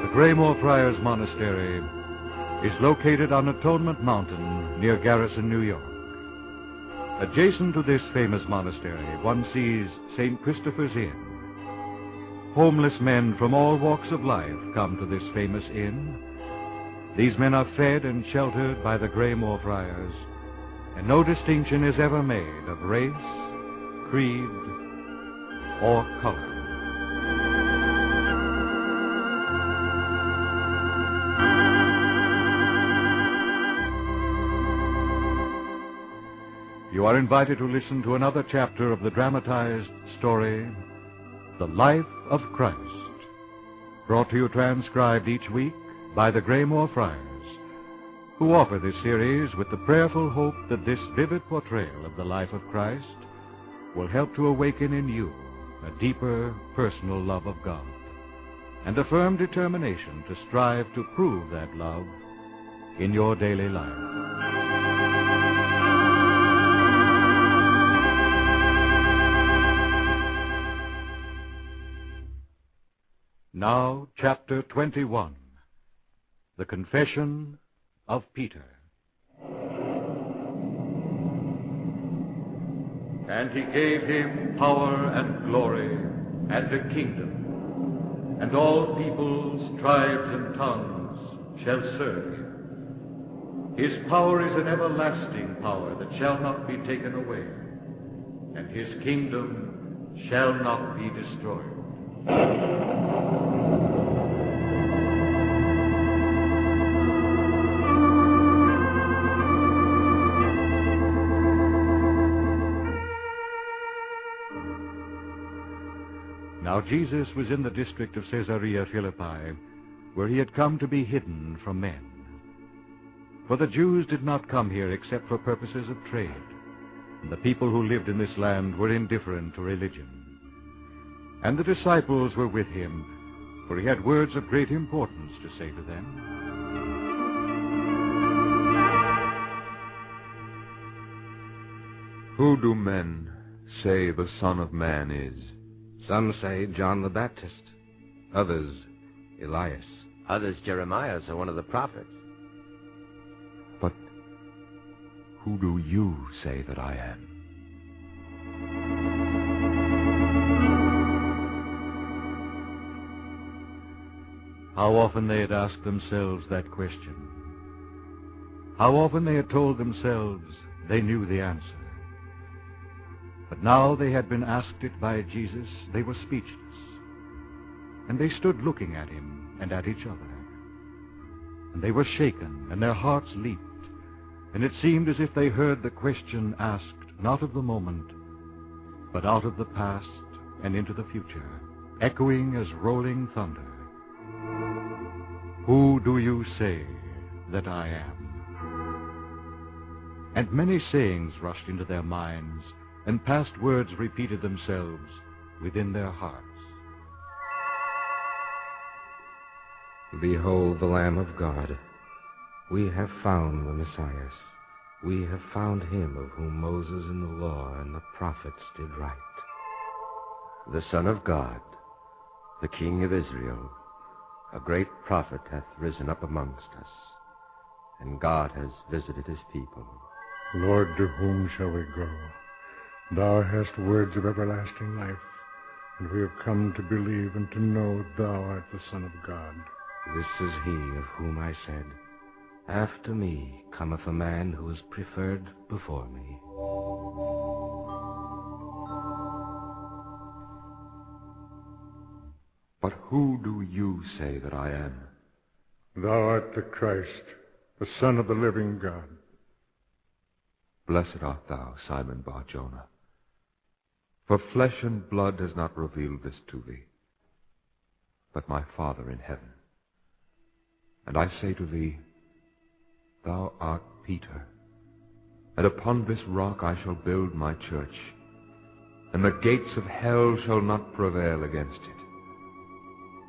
The Graymore Friars Monastery is located on Atonement Mountain near Garrison, New York. Adjacent to this famous monastery, one sees St. Christopher's Inn. Homeless men from all walks of life come to this famous inn. These men are fed and sheltered by the Graymore Friars, and no distinction is ever made of race, creed, or color. You are invited to listen to another chapter of the dramatized story, The Life of Christ, brought to you transcribed each week by the Graymore Friars, who offer this series with the prayerful hope that this vivid portrayal of the life of Christ will help to awaken in you a deeper personal love of God and a firm determination to strive to prove that love in your daily life. Now, Chapter 21, The Confession of Peter. And he gave him power and glory and a kingdom, and all peoples, tribes, and tongues shall serve him. His power is an everlasting power that shall not be taken away, and his kingdom shall not be destroyed. Now Jesus was in the district of Caesarea Philippi, where he had come to be hidden from men. For the Jews did not come here except for purposes of trade, and the people who lived in this land were indifferent to religion. And the disciples were with him, for he had words of great importance to say to them. Who do men say the Son of Man is? Some say John the Baptist, others Elias, others Jeremiah or one of the prophets. But who do you say that I am? How often they had asked themselves that question. How often they had told themselves they knew the answer. But now they had been asked it by Jesus, they were speechless. And they stood looking at him and at each other. And they were shaken, and their hearts leaped, and it seemed as if they heard the question asked not of the moment, but out of the past and into the future, echoing as rolling thunder. Who do you say that I am? And many sayings rushed into their minds, and past words repeated themselves within their hearts. Behold the Lamb of God. We have found the Messiah. We have found him of whom Moses in the law and the prophets did write. The Son of God, the King of Israel, a great prophet hath risen up amongst us, and God has visited his people. Lord, to whom shall we go? Thou hast words of everlasting life, and we have come to believe and to know thou art the Son of God. This is he of whom I said, After me cometh a man who is preferred before me. But who do you say that I am? Thou art the Christ, the Son of the living God. Blessed art thou, Simon Bar-Jonah. For flesh and blood has not revealed this to thee, but my Father in heaven. And I say to thee, thou art Peter, and upon this rock I shall build my church, and the gates of hell shall not prevail against it.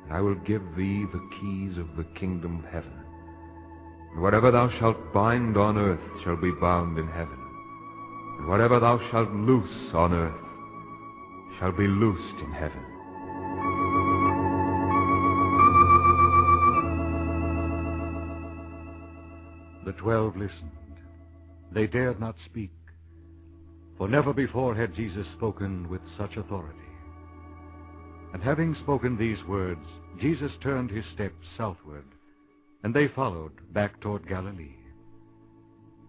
And I will give thee the keys of the kingdom of heaven. And whatever thou shalt bind on earth shall be bound in heaven, and whatever thou shalt loose on earth shall be loosed in heaven. 12 listened. They dared not speak, for never before had Jesus spoken with such authority. And having spoken these words, Jesus turned his steps southward, and they followed back toward Galilee.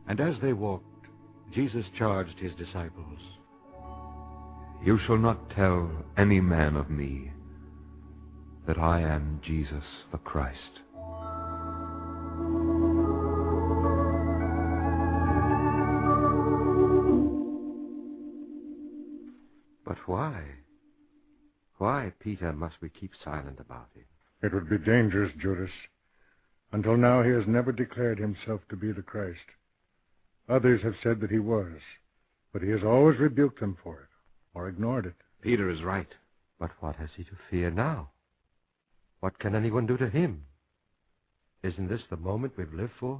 And as they walked, Jesus charged his disciples, You shall not tell any man of me that I am Jesus the Christ. But why? Why, Peter, must we keep silent about it? It would be dangerous, Judas. Until now, he has never declared himself to be the Christ. Others have said that he was, but he has always rebuked them for it, or ignored it. Peter is right. But what has he to fear now? What can anyone do to him? Isn't this the moment we've lived for?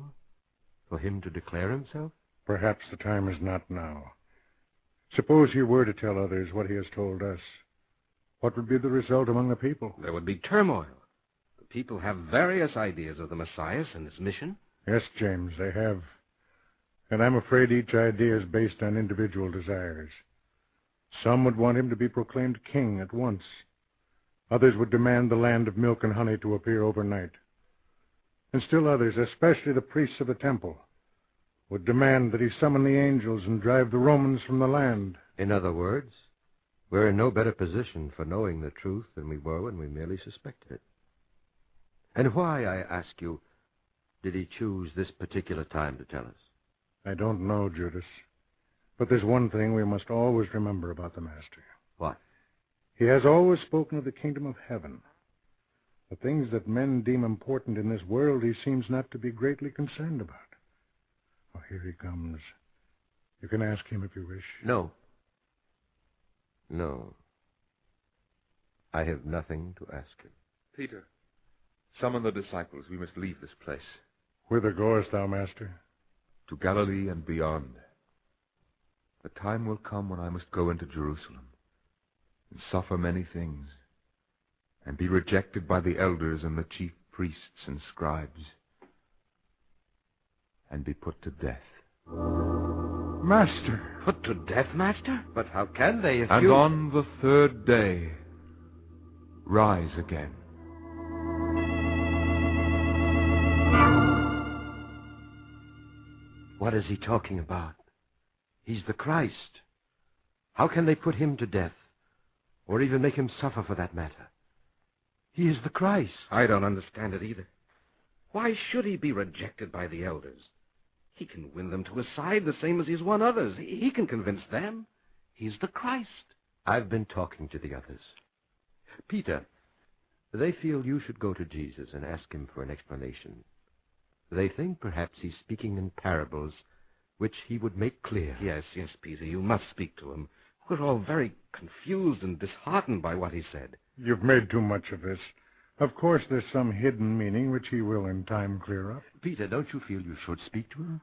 For him to declare himself? Perhaps the time is not now. Suppose he were to tell others what he has told us. What would be the result among the people? There would be turmoil. The people have various ideas of the Messiah and his mission. Yes, James, they have. And I'm afraid each idea is based on individual desires. Some would want him to be proclaimed king at once. Others would demand the land of milk and honey to appear overnight. And still others, especially the priests of the temple, would demand that he summon the angels and drive the Romans from the land. In other words, we're in no better position for knowing the truth than we were when we merely suspected it. And why, I ask you, did he choose this particular time to tell us? I don't know, Judas. But there's one thing we must always remember about the Master. What? He has always spoken of the kingdom of heaven. The things that men deem important in this world he seems not to be greatly concerned about. Oh, here he comes. You can ask him if you wish. No. No. I have nothing to ask him. Peter, summon the disciples. We must leave this place. Whither goest thou, Master? To Galilee and beyond. The time will come when I must go into Jerusalem and suffer many things and be rejected by the elders and the chief priests and scribes and be put to death. Master! Put to death, Master? But how can they if And you... on the third day, rise again. What is he talking about? He's the Christ. How can they put him to death, or even make him suffer for that matter? He is the Christ. I don't understand it either. Why should he be rejected by the elders? He can win them to his side the same as he's won others. He can convince them. He's the Christ. I've been talking to the others. Peter, they feel you should go to Jesus and ask him for an explanation. They think perhaps he's speaking in parables, which he would make clear. Yes, Peter, you must speak to him. We're all very confused and disheartened by what he said. You've made too much of this. Of course, there's some hidden meaning which he will in time clear up. Peter, don't you feel you should speak to him?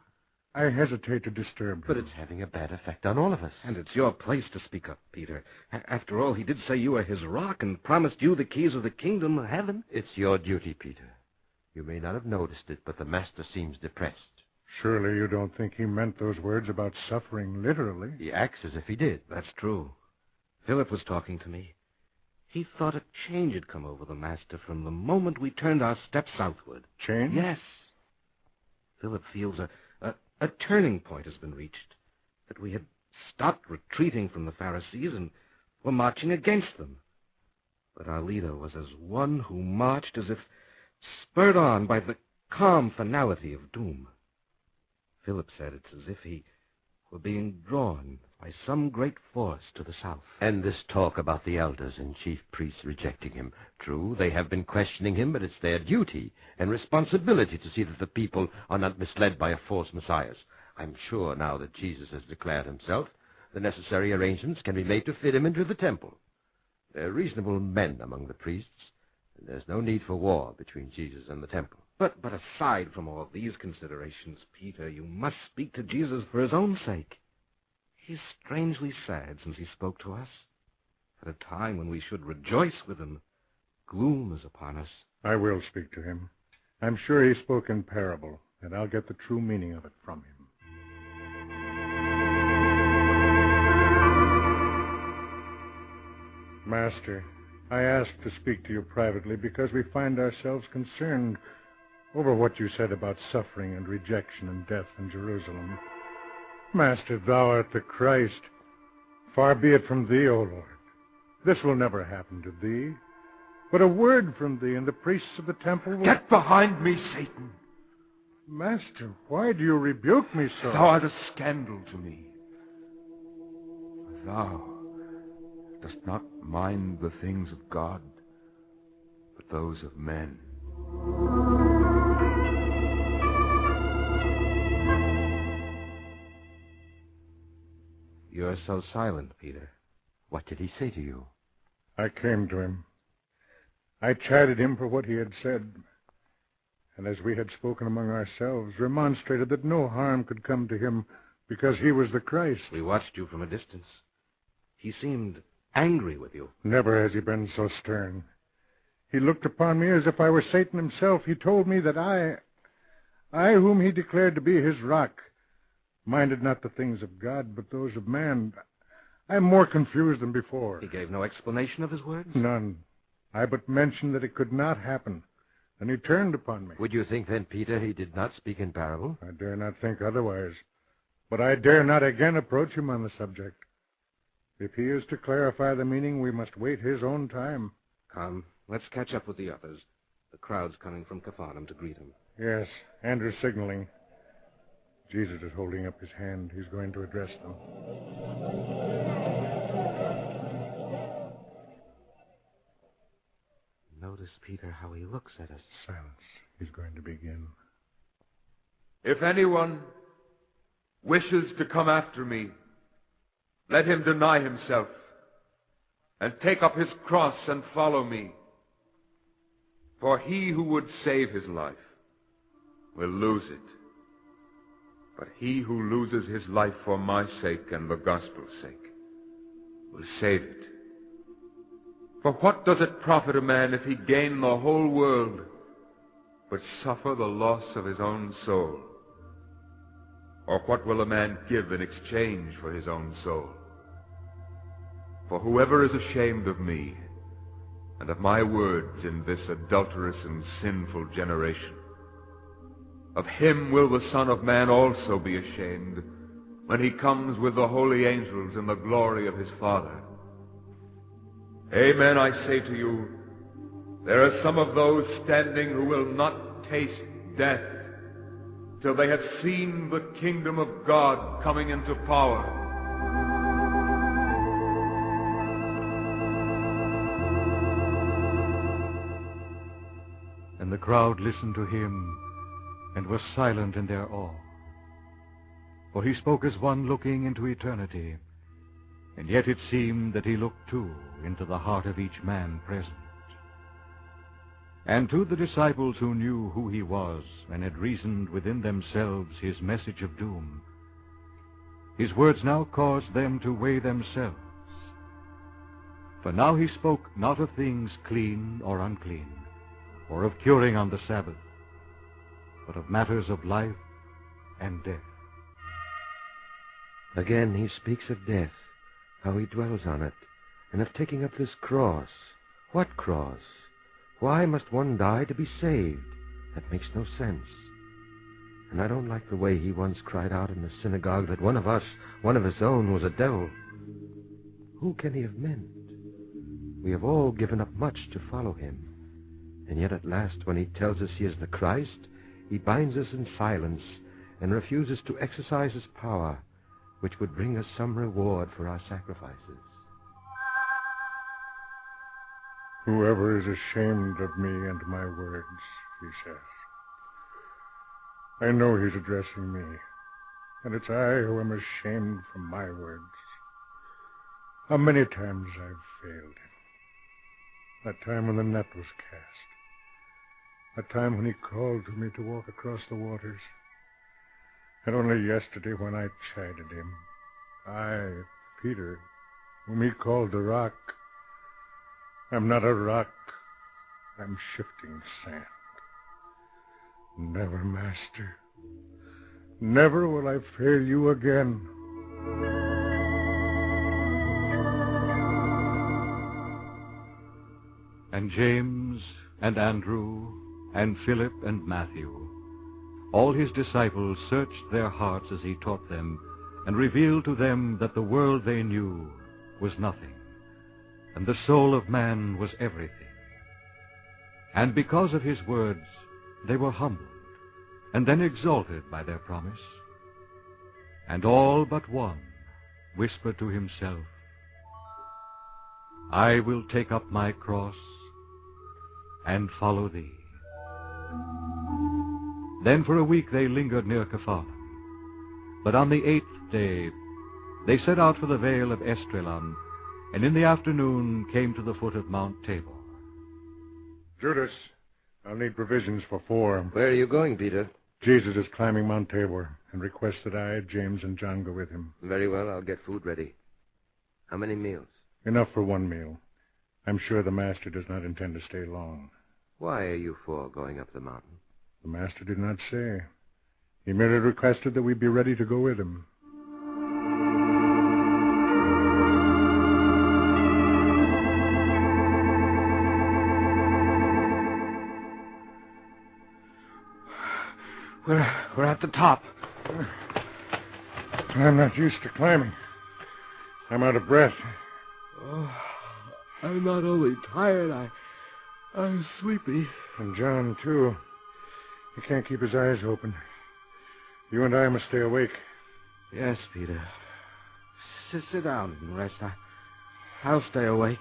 I hesitate to disturb him. But it's having a bad effect on all of us. And it's your place to speak up, Peter. After all, he did say you were his rock and promised you the keys of the kingdom of heaven. It's your duty, Peter. You may not have noticed it, but the Master seems depressed. Surely you don't think he meant those words about suffering literally? He acts as if he did. That's true. Philip was talking to me. He thought a change had come over the Master from the moment we turned our steps southward. Change? Yes. Philip feels a turning point has been reached, that we had stopped retreating from the Pharisees and were marching against them. But our leader was as one who marched as if spurred on by the calm finality of doom. Philip said it's as if he were being drawn by some great force to the south. And this talk about the elders and chief priests rejecting him. True, they have been questioning him, but it's their duty and responsibility to see that the people are not misled by a false Messiah. I'm sure now that Jesus has declared himself, the necessary arrangements can be made to fit him into the temple. There are reasonable men among the priests, and there's no need for war between Jesus and the temple. But aside from all these considerations, Peter, you must speak to Jesus for his own sake. He's strangely sad since he spoke to us. At a time when we should rejoice with him, gloom is upon us. I will speak to him. I'm sure he spoke in parable, and I'll get the true meaning of it from him. Master, I asked to speak to you privately because we find ourselves concerned over what you said about suffering and rejection and death in Jerusalem. Master, thou art the Christ. Far be it from thee, O Lord. This will never happen to thee. But a word from thee, and the priests of the temple will... Get behind me, Satan! Master, why do you rebuke me so? Thou art a scandal to me. Thou dost not mind the things of God, but those of men. You're so silent, Peter. What did he say to you? I came to him. I chided him for what he had said, and as we had spoken among ourselves, remonstrated that no harm could come to him because he was the Christ. We watched you from a distance. He seemed angry with you. Never has he been so stern. He looked upon me as if I were Satan himself. He told me that I whom he declared to be his rock, minded not the things of God, but those of man. I am more confused than before. He gave no explanation of his words? None. I but mentioned that it could not happen. Then he turned upon me. Would you think then, Peter, he did not speak in parable? I dare not think otherwise. But I dare not again approach him on the subject. If he is to clarify the meaning, we must wait his own time. Come, let's catch up with the others. The crowd's coming from Capharnaum to greet him. Yes, Andrew's signaling. Jesus is holding up his hand. He's going to address them. Notice, Peter, how he looks at us. Silence. He's going to begin. If anyone wishes to come after me, let him deny himself and take up his cross and follow me. For he who would save his life will lose it. But he who loses his life for my sake and the gospel's sake will save it. For what does it profit a man if he gain the whole world, but suffer the loss of his own soul? Or what will a man give in exchange for his own soul? For whoever is ashamed of me and of my words in this adulterous and sinful generation, of him will the Son of Man also be ashamed when he comes with the holy angels in the glory of his Father. Amen, I say to you, there are some of those standing who will not taste death till they have seen the kingdom of God coming into power. And the crowd listened to him and was silent in their awe. For he spoke as one looking into eternity, and yet it seemed that he looked too into the heart of each man present. And to the disciples who knew who he was and had reasoned within themselves his message of doom, his words now caused them to weigh themselves. For now he spoke not of things clean or unclean, or of curing on the Sabbath, but of matters of life and death. Again he speaks of death, how he dwells on it, and of taking up this cross. What cross? Why must one die to be saved? That makes no sense. And I don't like the way he once cried out in the synagogue that one of us, one of his own, was a devil. Who can he have meant? We have all given up much to follow him. And yet at last, when he tells us he is the Christ, he binds us in silence and refuses to exercise his power, which would bring us some reward for our sacrifices. Whoever is ashamed of me and my words, he says. I know he's addressing me, and it's I who am ashamed from my words. How many times I've failed him. That time when the net was cast. That time when he called to me to walk across the waters. And only yesterday when I chided him. I, Peter, whom he called the rock. I'm not a rock. I'm shifting sand. Never, Master. Never will I fail you again. And James and Andrew and Philip and Matthew, all his disciples, searched their hearts as he taught them and revealed to them that the world they knew was nothing, and the soul of man was everything. And because of his words, they were humbled, and then exalted by their promise. And all but one whispered to himself, I will take up my cross and follow thee. Then for a week they lingered near Capharnaum. But on the 8th day they set out for the vale of Esdraelon, and in the afternoon came to the foot of Mount Tabor. Judas, I'll need provisions for 4. Where are you going, Peter? Jesus is climbing Mount Tabor and requests that I, James, and John go with him. Very well, I'll get food ready. How many meals? Enough for 1 meal. I'm sure the Master does not intend to stay long. Why are you 4 going up the mountain? The Master did not say. He merely requested that we be ready to go with him. We're at the top. I'm not used to climbing. I'm out of breath. Oh, I'm not only tired, I'm sleepy. And John, too. He can't keep his eyes open. You and I must stay awake. Yes, Peter. Sit down and rest. I'll stay awake.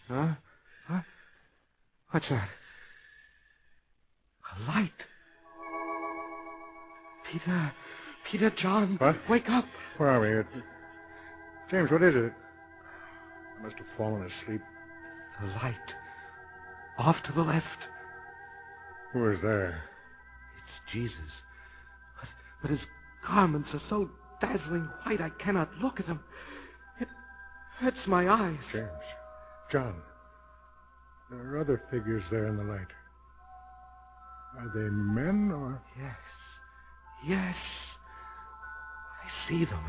Huh? What's that? A light. Peter, John. What? Wake up. Where are we? James, what is it? I must have fallen asleep. The light. Off to the left. Who is there? It's Jesus. But his garments are so dazzling white I cannot look at them. It hurts my eyes. James. John. There are other figures there in the light. Are they men or... Yes. I see them.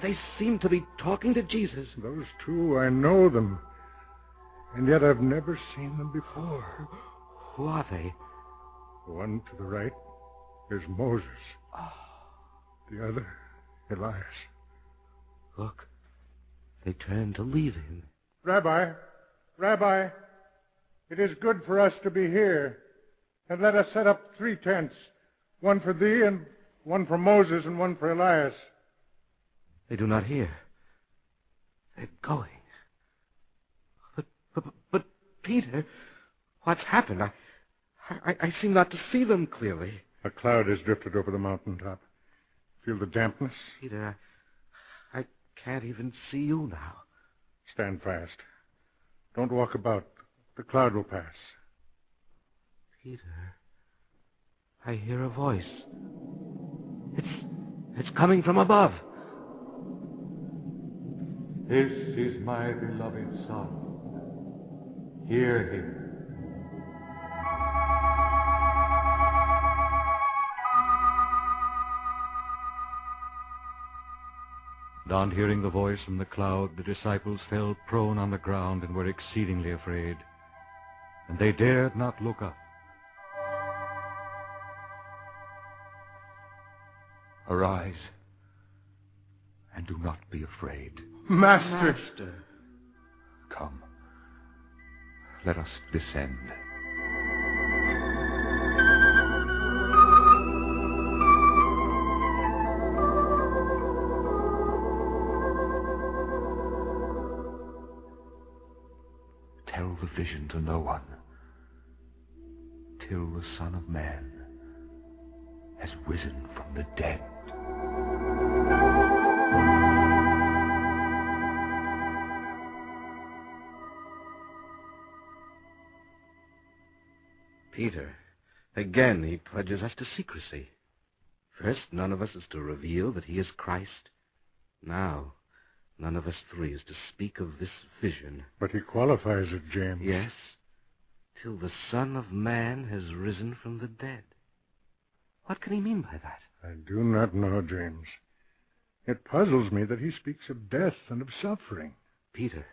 They seem to be talking to Jesus. Those two, I know them. And yet I've never seen them before. Who are they? The one to the right is Moses. Oh. The other, Elias. Look, they turn to leave him. Rabbi, it is good for us to be here. And let us set up 3 tents. One for thee, and one for Moses, and one for Elias. They do not hear. They're going. But Peter, what's happened? I seem not to see them clearly. A cloud has drifted over the mountaintop. Feel the dampness? Peter, I can't even see you now. Stand fast. Don't walk about. The cloud will pass. Peter, I hear a voice. It's coming from above. This is my beloved Son. Hear him. On hearing the voice from the cloud, the disciples fell prone on the ground and were exceedingly afraid, and they dared not look up. Arise, and do not be afraid. Master! Come, let us descend. Tell the vision to no one, till the Son of Man has risen from the dead. Peter, again he pledges us to secrecy. First, none of us is to reveal that he is Christ. Now None of us three is to speak of this vision. But he qualifies it, James. Yes, till the Son of Man has risen from the dead. What can he mean by that? I do not know, James. It puzzles me that he speaks of death and of suffering. Peter,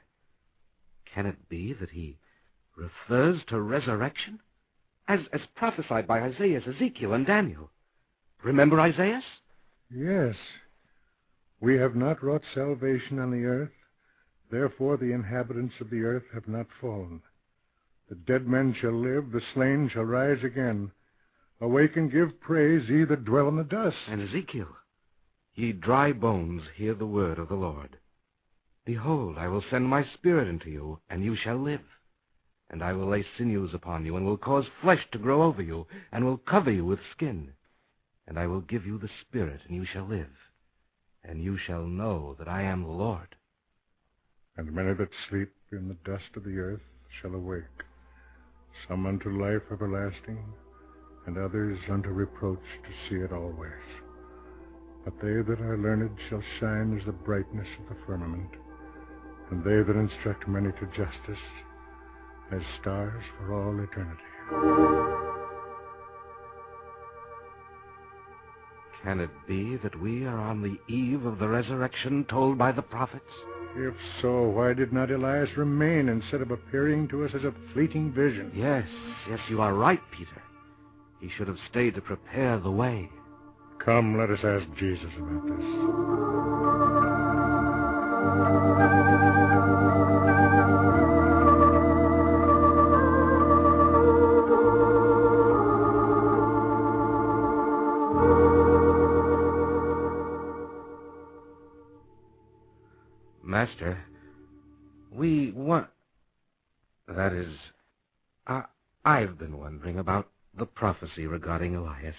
can it be that he refers to resurrection? As prophesied by Isaiah, Ezekiel, and Daniel. Remember Isaiah? Yes. We have not wrought salvation on the earth, therefore the inhabitants of the earth have not fallen. The dead men shall live, the slain shall rise again. Awake and give praise, ye that dwell in the dust. And Ezekiel, ye dry bones, hear the word of the Lord. Behold, I will send my spirit into you, and you shall live. And I will lay sinews upon you, and will cause flesh to grow over you, and will cover you with skin. And I will give you the Spirit, and you shall live. And you shall know that I am the Lord. And many that sleep in the dust of the earth shall awake, some unto life everlasting, and others unto reproach to see it always. But they that are learned shall shine as the brightness of the firmament, and they that instruct many to justice as stars for all eternity. Can it be that we are on the eve of the resurrection told by the prophets? If so, why did not Elias remain instead of appearing to us as a fleeting vision? Yes, you are right, Peter. He should have stayed to prepare the way. Come, let us ask Jesus about this. Master, we want... That is, I've been wondering about the prophecy regarding Elias.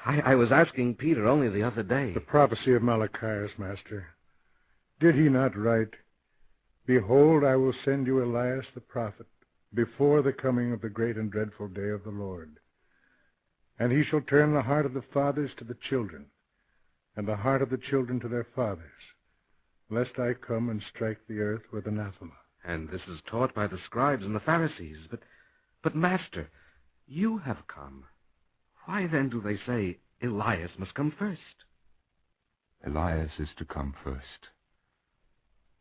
I was asking Peter only the other day. The prophecy of Malachi, Master. Did he not write, Behold, I will send you Elias the prophet before the coming of the great and dreadful day of the Lord. And he shall turn the heart of the fathers to the children, and the heart of the children to their fathers, lest I come and strike the earth with anathema. And this is taught by the scribes and the Pharisees. But Master, you have come. Why then do they say Elias must come first? Elias is to come first.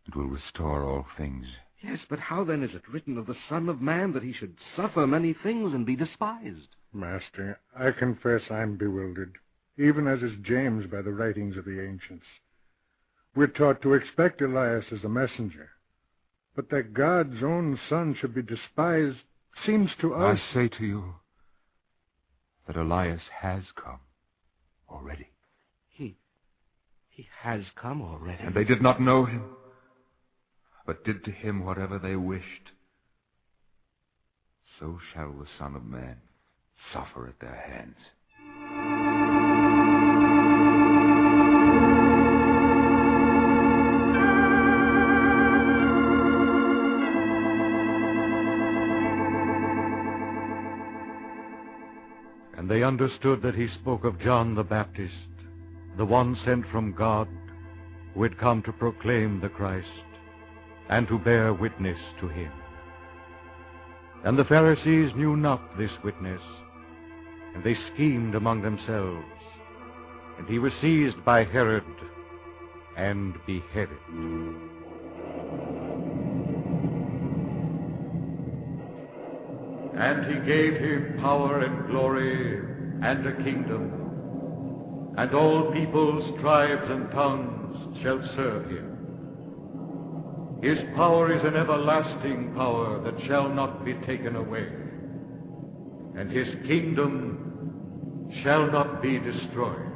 It will restore all things. Yes, but how then is it written of the Son of Man that he should suffer many things and be despised? Master, I confess I'm bewildered, even as is James by the writings of the ancients. We're taught to expect Elias as a messenger, but that God's own Son should be despised seems to us... I say to you that Elias has come already. He has come already. And they did not know him, but did to him whatever they wished. So shall the Son of Man suffer at their hands. And they understood that he spoke of John the Baptist, the one sent from God, who had come to proclaim the Christ and to bear witness to him. And the Pharisees knew not this witness, and they schemed among themselves. And he was seized by Herod and beheaded. And he gave him power and glory and a kingdom, and all peoples, tribes, and tongues shall serve him. His power is an everlasting power that shall not be taken away, and his kingdom shall not be destroyed.